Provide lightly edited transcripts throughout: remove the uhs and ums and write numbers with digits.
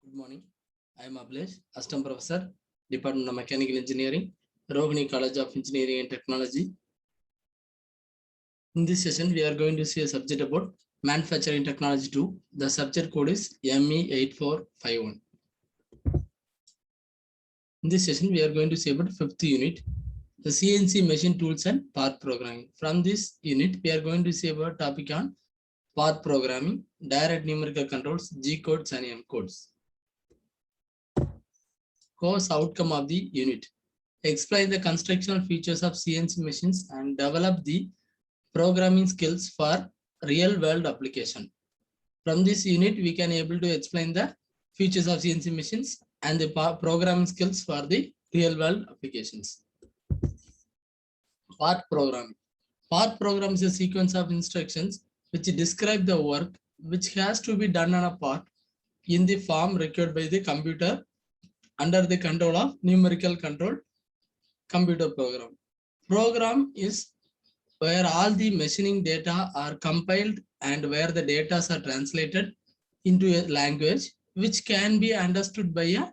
Good morning. I am Ablesh, Assistant Professor, Department of Mechanical Engineering, Rohini College of Engineering and Technology. In this session, we are going to see a subject about Manufacturing Technology 2. The subject code is ME8451. In this session, we are going to see about 5th unit, the CNC machine tools and part programming. From this unit, we are going to see about topic on part programming, direct numerical controls, G codes and M codes. Course outcome of the unit. Explain the constructional features of CNC machines and develop the programming skills for real world application. From this unit, we can able to explain the features of CNC machines and the programming skills for the real world applications. Part programming. Part program is a sequence of instructions which describe the work which has to be done on a part in the form required by the computer under the control of numerical control computer program. Program is where all the machining data are compiled and where the data are translated into a language which can be understood by a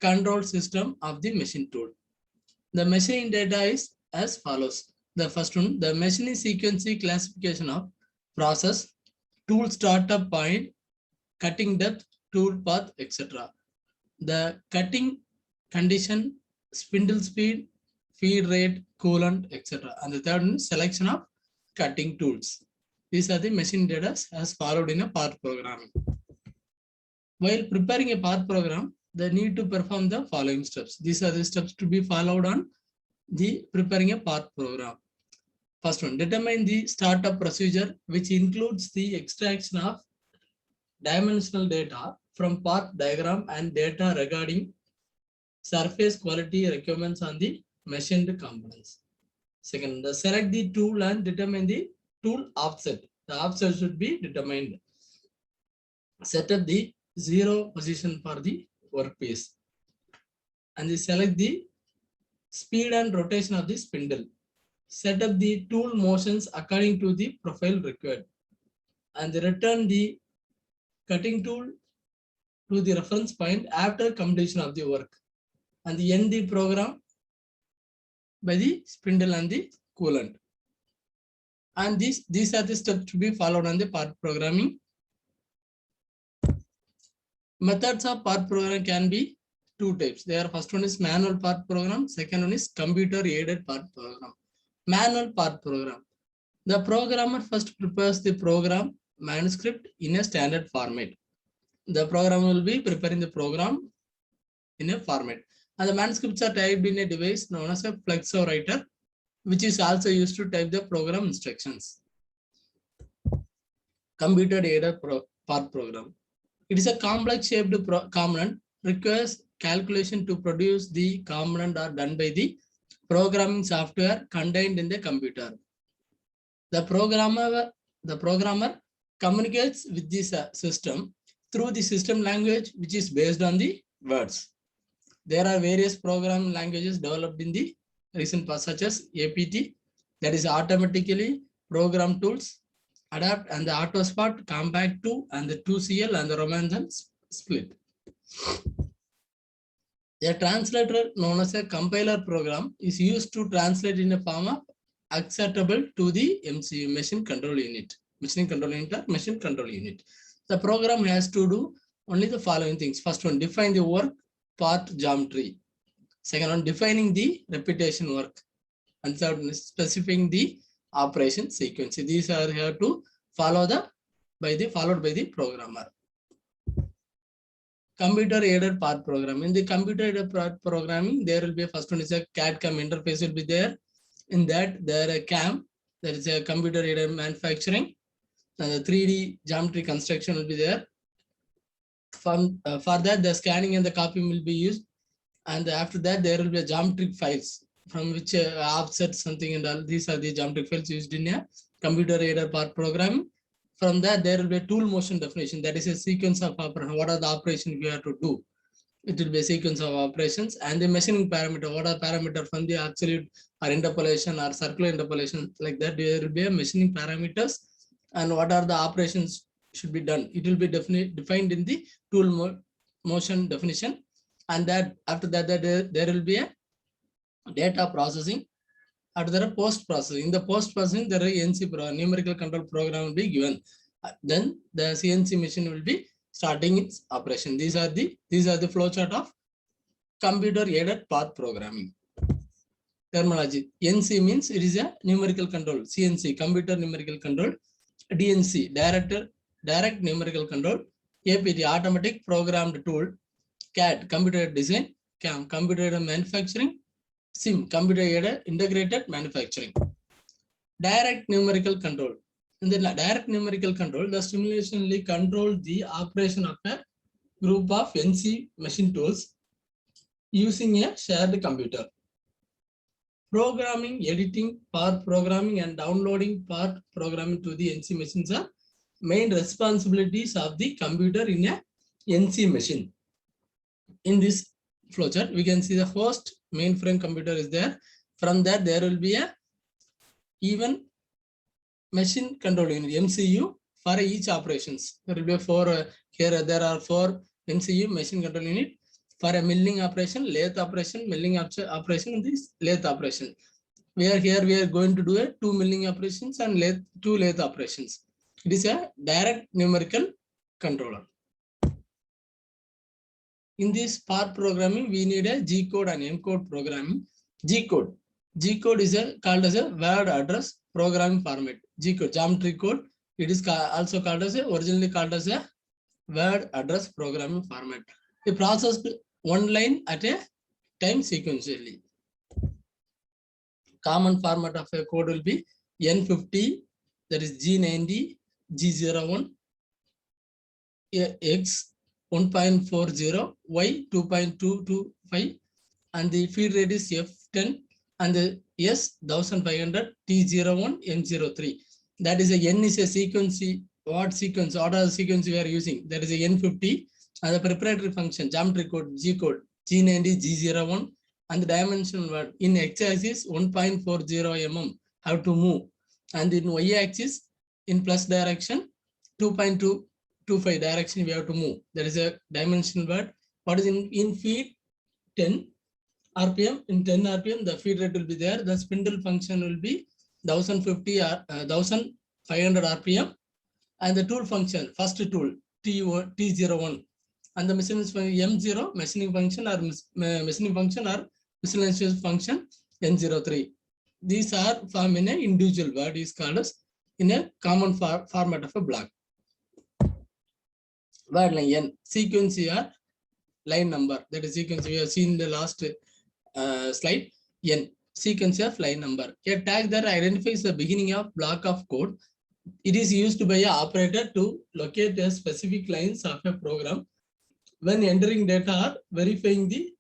control system of the machine tool. The machining data is as follows. The first one, the machining sequence classification of process, tool startup point, cutting depth, tool path, etc. The cutting condition, spindle speed, feed rate, coolant, etc. And the third one, selection of cutting tools. These are the machine data as followed in a part programming. While preparing a part program, they need to perform the following steps. These are the steps to be followed on the preparing a part program. First one, determine the startup procedure, which includes the extraction of dimensional data from part diagram and data regarding surface quality requirements on the machined components. Second, select the tool and determine the tool offset. The offset should be determined. Set up the zero position for the workpiece. And select the speed and rotation of the spindle. Set up the tool motions according to the profile required. And return the cutting tool to the reference point after completion of the work. And end the program by the spindle and the coolant. And these are the steps to be followed on the part programming. Methods of part program can be two types. There, first one is manual part program, second one is computer aided part program. Manual part program. The programmer first prepares the program manuscript in a standard format. The programmer will be preparing the program in a format. And the manuscripts are typed in a device known as a flexo writer, which is also used to type the program instructions. Computer aided part program. It is a complex shaped component, requires calculation to produce the component are done by the programming software contained in the computer. The programmer communicates with this system through the system language, which is based on the words. There are various programming languages developed in the recent past, such as APT, that is automatically program tools, Adapt and the AutoSpot, Compact 2 and the 2CL and the Romanzen split. A translator known as a compiler program is used to translate in a form of acceptable to the MCU, machine control unit. Machine control unit or machine control unit. The program has to do only the following things. First one, define the work part geometry. Second one, defining the repetition work. And third one, specifying the operation sequence. These are here to follow followed by the programmer. Computer aided part programming. In the computer aided part programming, there will be first one is a CAD/CAM interface will be there. In that, there a CAM, that is a computer aided manufacturing. And the 3D geometry construction will be there. For that, the scanning and the copying will be used. And after that, there will be a geometric files from which offset something and all. These are the geometric files used in a computer aided part programming. From that, there will be a tool motion definition. That is a sequence of operations. What are the operations we have to do? It will be a sequence of operations and the machining parameter. What are parameters from the absolute or interpolation or circular interpolation, like that? There will be a machining parameters and what are the operations should be done. It will be defined in the tool motion definition, and that after that, there will be a data processing. After that, post processing. In the post processing, there is NC numerical control program will be given. Then the CNC machine will be starting its operation. These are the flow chart of computer aided path programming. Terminology. NC means it is a numerical control. CNC, computer numerical control. DNC, direct numerical control. APT, automatic programmed tool. CAD, computer design. CAM, computer aided manufacturing. SIM, computer aided integrated manufacturing. Direct numerical control. In the direct numerical control, the stimulation will control the operation of a group of NC machine tools using a shared computer. Programming, editing, path programming, and downloading path programming to the NC machines are main responsibilities of the computer in a NC machine. In this flowchart, we can see the first mainframe computer is there. From that, there will be a even machine control unit, MCU, for each operations. There will be here there are 4 MCU machine control unit for a milling operation, lathe operation, milling operation, and this lathe operation. We are going to do a 2 milling operations and 2 lathe operations. It is a direct numerical controller. In this part programming, we need a G code and M code programming. G code is called as a word address programming format. G code, geometry code. It is also called as originally called as a word address programming format. It processed one line at a time sequentially. Common format of a code will be N50, that is G90, G01, X 1.40, Y 2.225, and the feed rate is F10, and the S 1500, T01, M03. That is a N is a sequence. What sequence, order sequence we are using? That is a N50, and the preparatory function, geometry code, G code, G90, G01, and the dimension word in x-axis 1.40 mm have to move, and in y-axis in plus direction 2.225 direction we have to move. There is a dimension word. What is in feed 10 RPM? In 10 RPM, the feed rate will be there. The spindle function will be 1500 RPM, and the tool function, first tool T01, and the miscellaneous M0 machining function or miscellaneous function N03. These are formed in an individual word is called as in a common format of a block. Word line N, sequence here, line number, that is sequence we have seen in the last slide. N, sequence of line number. A tag that identifies the beginning of block of code. It is used by an operator to locate a specific lines of a program when entering data or verifying the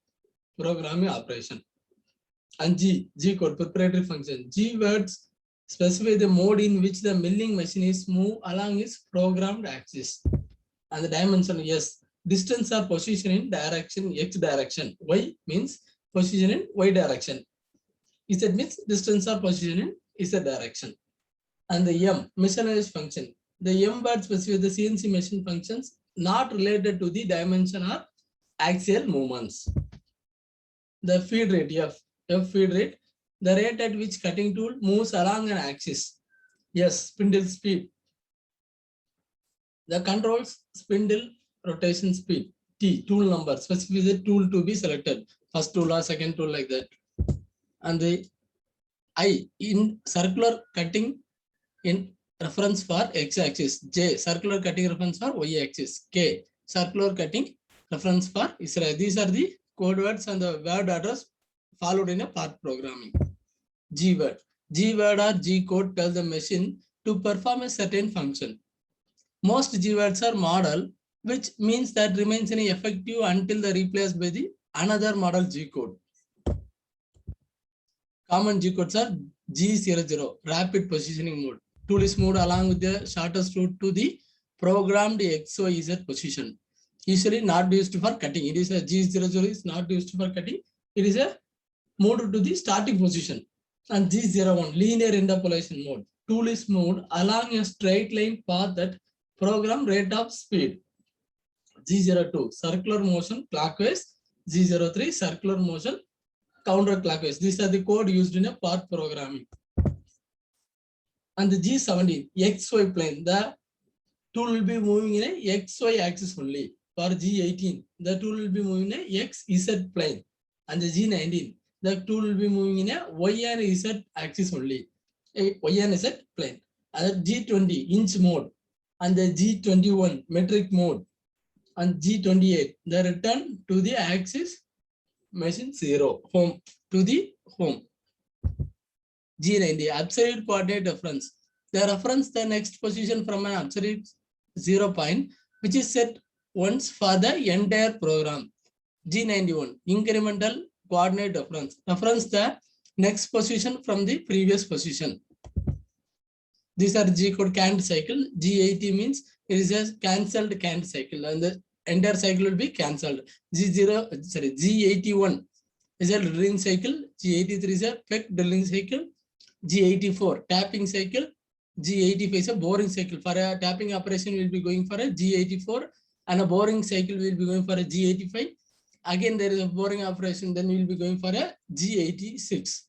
programming operation. And G code, preparatory function. G words specify the mode in which the milling machine is moved along its programmed axis. And the dimension S, distance or position in direction X direction. Y means position in Y direction. Z means distance or position in Z direction. And the M, miscellaneous function. The M word specifies the CNC machine functions not related to the dimension or axial movements. The feed rate, F feed rate, the rate at which cutting tool moves along an axis. Yes, spindle speed. The controls spindle rotation speed. T, tool number, specifies the tool to be selected. First tool or second tool, like that. And the I, in circular cutting in reference for x-axis. J, circular cutting reference for y-axis. K, circular cutting reference for Israel. These are the code words and the word address followed in a path programming. G word or G code tells the machine to perform a certain function. Most G words are model, which means that remains effective until they replaced by the another model G code. Common G codes are G00, rapid positioning mode. Tool is moved along with the shortest route to the programmed XYZ position. Usually not used for cutting. It is a G00 is not used for cutting. It is a moved to the starting position. And G01, linear interpolation mode. Tool is moved along a straight line path at program rate of speed. G02 circular motion clockwise, G03 circular motion counterclockwise. These are the code used in a path programming. And the G17 XY plane, the tool will be moving in a XY axis only. For G18, the tool will be moving in a XZ plane. And the G19, the tool will be moving in a Y and Z axis only. A Y and Z plane. And the G20 inch mode. And the G21 metric mode. And G28, the return to the axis machine 0, home, to the home. G90, absolute coordinate reference. The reference the next position from an absolute 0 point, which is set once for the entire program. G91, incremental coordinate reference. Reference the next position from the previous position. These are G code canned cycle. G80 means it is a cancelled canned cycle, and the entire cycle will be cancelled. G81 is a drilling cycle. G83 is a peck drilling cycle. G84 tapping cycle. G85 is a boring cycle. For a tapping operation, we will be going for a G84, and a boring cycle will be going for a G85. Again, there is a boring operation, then we will be going for a G86.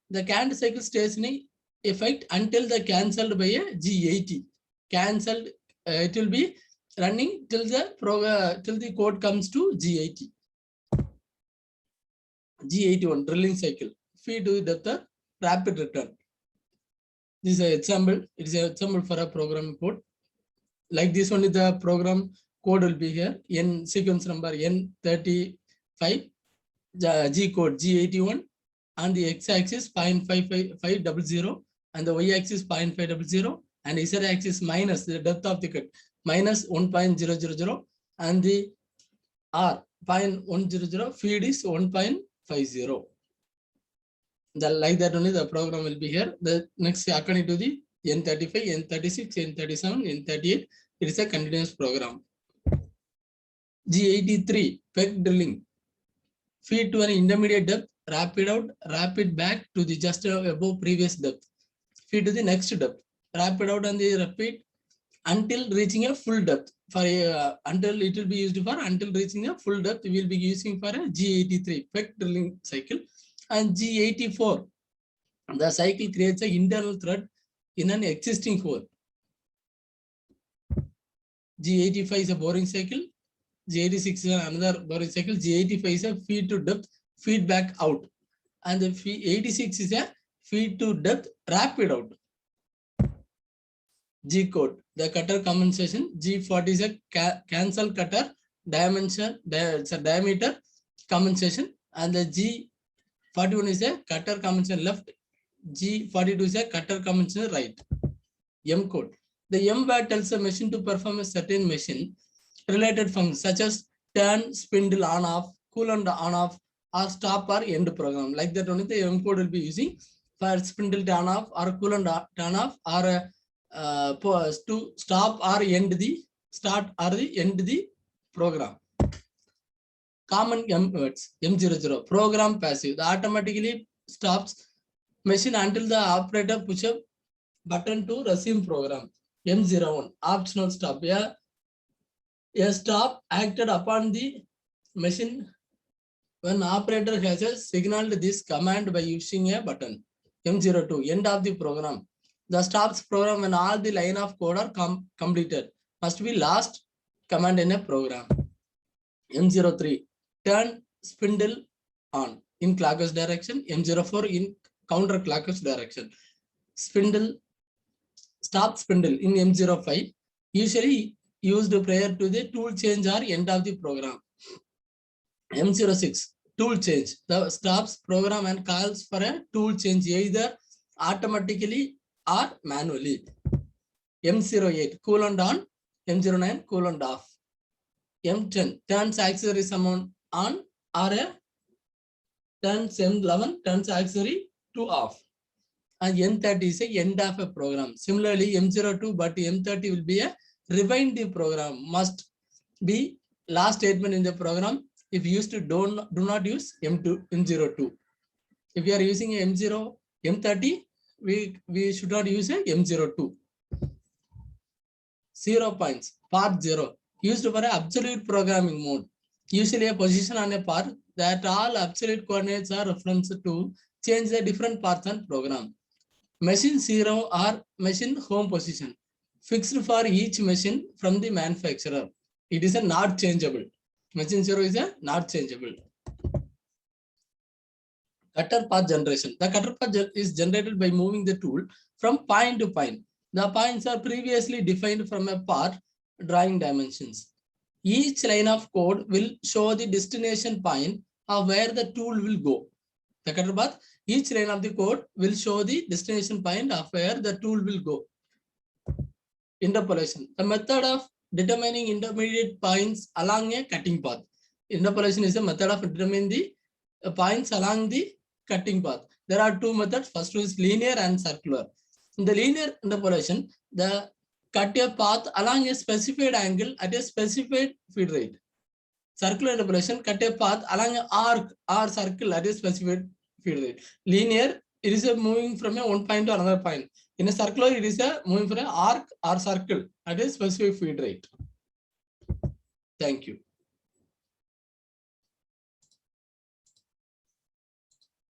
The canned cycle stays in effect until the cancelled by a G80. Cancelled, it will be running till the code comes to G80. G81 drilling cycle. Feed to the depth, rapid return. This is an example. It is an example for a program code. Like this only the program code will be here. N sequence number N35, G code G81, and the x-axis 0.500, and the y-axis 0.500, and z-axis minus the depth of the cut minus 1.000, and the R 0.100, feed is 1.50. Like that only the program will be here. The next according to the N35, N36, N37, N38, it is a continuous program. G83 peg drilling. Feed to an intermediate depth, rapid out, rapid back to the just above previous depth. Feed to the next depth, rapid out and the repeat until reaching a full depth. For until it will be used for until reaching a full depth, we will be using for a G83 peg drilling cycle. And G84, the cycle creates an internal thread in an existing hole. G85 is a boring cycle. G86 is another boring cycle. G85 is a feed to depth, feedback out. And the 86 is a feed to depth, rapid out. G code, the cutter compensation. G40 is a cancel cutter dimension, diameter compensation. And the G41 is a cutter compensation left. G42 is a cutter compensation right. M code. The M word tells a machine to perform a certain machine related functions such as turn, spindle on off, coolant on off, or stop or end program. Like that only the M code will be using for spindle turn off or coolant turn off, or to stop or end the start or the end the program. Common M words. M00 program passive. The automatically stops machine until the operator push up button to resume program. M01 optional stop. A stop acted upon the machine when operator has signaled this command by using a button. M02 end of the program. The stops program when all the line of code are completed. Must be last command in a program. M03 turn spindle on in clockwise direction. M04 in counterclockwise direction. Spindle stop spindle in M05 usually used prior to the tool change or end of the program. M06 tool change. The stops program and calls for a tool change either automatically or manually. M08 coolant on. M09 coolant off. M10 turns auxiliary summon on, or a turns M11 turns auxiliary to off. And M30 is a end of a program. Similarly, M02 but M30 will be a rewind the program. Must be last statement in the program. If used to do not use M02. If we are using a M30, we should not use a M02. 0 points. Part 0. used for an absolute programming mode. Usually a position on a path that all absolute coordinates are referenced to change the different paths and program. Machine 0 or machine home position fixed for each machine from the manufacturer. It is a not changeable. Machine 0 is a not changeable. Cutter path generation. The cutter path is generated by moving the tool from point to point. The points are previously defined from a path drawing dimensions. Each line of code will show the destination point of where the tool will go. The cutter path, each line of the code will show the destination point of where the tool will go. Interpolation. The method of determining intermediate points along a cutting path. Interpolation is a method of determining the points along the cutting path. There are two methods. First is linear and circular. In the linear interpolation, the cut a path along a specified angle at a specified feed rate. Circular interpolation, cut a path along an arc or circle at a specified feed rate. Linear, it is a moving from a one point to another point. In a circular, it is a moving from an arc or circle at a specific feed rate. Thank you.